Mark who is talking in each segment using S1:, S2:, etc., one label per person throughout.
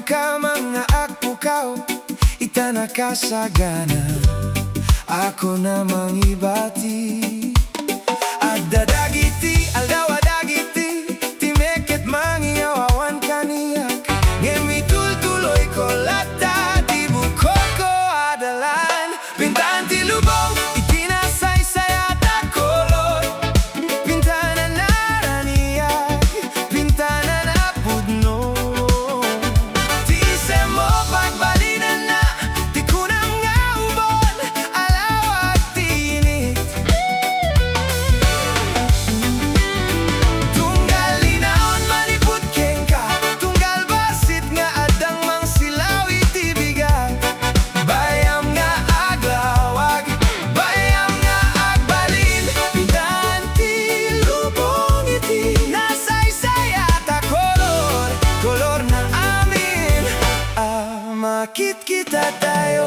S1: ka mga akpukaw, ita nakasagana. Ako namang ibati Adda dagiti, aldawa dagiti, timeket mangiyawawan kaniyak. Ngemi tultuloy ko lata, di bukod ko adalan. Pintaan ti lubong, itinasaysay at akolor. Pintana naraniyak, pintana na pudno. Ti ise mo pagbalinan na, ti kunam nga ubon, alawag tinit. Tunggal linaon manipud kengka, tunggal basit nga adang mang silaw itibigay. Bayam nga aglawag, bayam nga agbalin. Pintaan ti lubong iti nasaysay at akolor, kolor na amin. Makit kita tayo.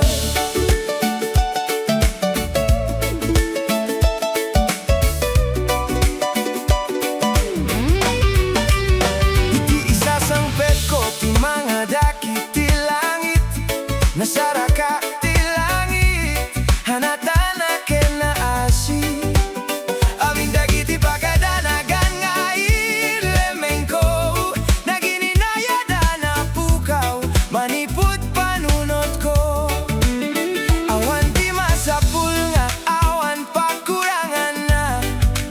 S1: Iti isasangpet ko ti mga dakit ti langit, nasaraka ti langit, hanatana ken naasi. Amin dagiti pagkadanagan nga ilemeng ko, nagininayada na pukaw, manipud panunot ko. Awan ti masapul nga, awan pakurangan na.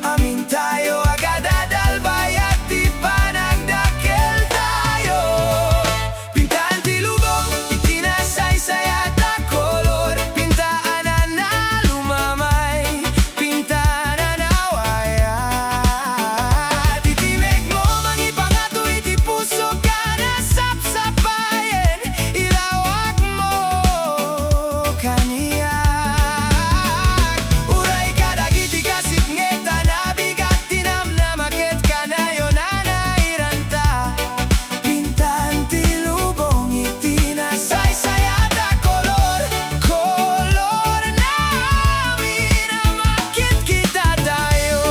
S1: Amin tayo agad adalbay at ti panagdakel tayo. Pintaan ti lubong, itinasaysay at akolor. Pintaan na lumamay, pintaan na wayat. Itimek mo mangipangato iti puso ka na sapsapayen, ilawak mo kaniyak. Uray ka dagiti kasipngeta na bigat, tinamnamaket ka na yon na nairanta. Pintaan ti lubong, itinasaysay at akolor, kolor namin, amakit kita tayo.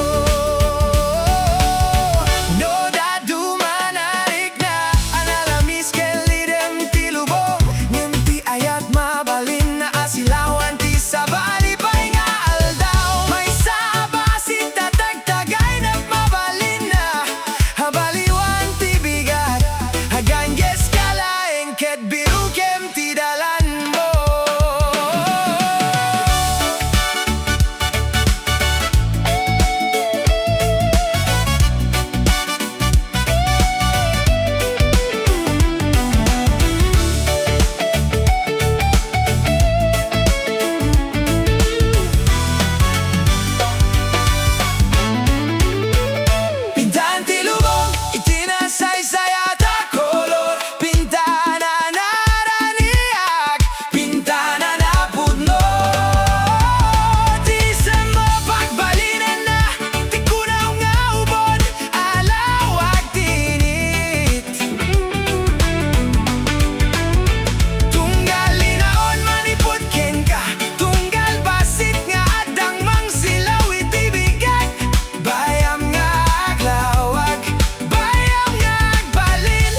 S1: No dadumanarik na, analamis kelidem ti lubong. Ngem ti ayat mabalin na asilawan ti sabalipay nga aldaw. May sabasit tatagtagay na mabalin na, habaliwan ti bigat, haganyes kalaeng ket birukem ti dalan mo. Pintaan ti lubong, itinasaysay at akolor. Pintana naraniyak, pintana na pudno. Ti ise mo pagbalinan na, ti kunaw nga ubod, alawag tinit. Tunggal linaon manipud kengka, tunggal basit nga adang mang silaw itibigay. Bayam nga aglawag, bayam nga agbalin.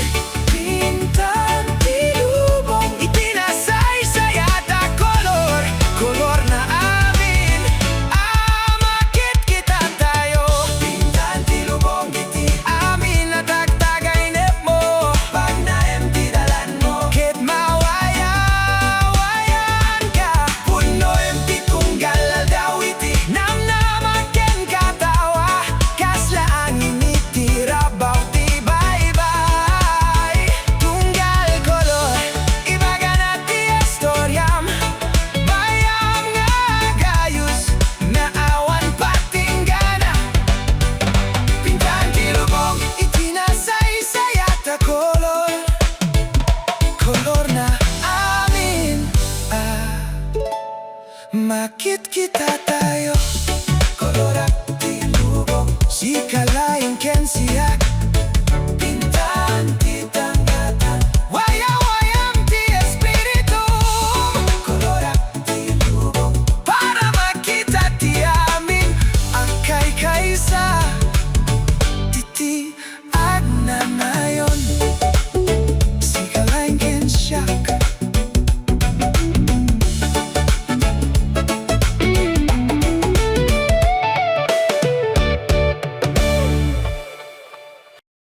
S1: Pintaan ti lubong, itinasaysay at akolor, kolor na amin, amakit kita tayo. Pintaan ti lubong, iti amin natagtagay nep mo, pag naem ti dalan mo. Ket mawayawayan ka, puno em ti tunggal aldaw iti namnamaken katawa. Kaslaangin iti rabaw ti baybay. Tunggal kolor, ibaga na ti estoryam. Bayam nga gayus, na awan patinggana. Pintaan ti lubong, itinasaysay at akolor, kolor na amin. Makit kita tayo, kolor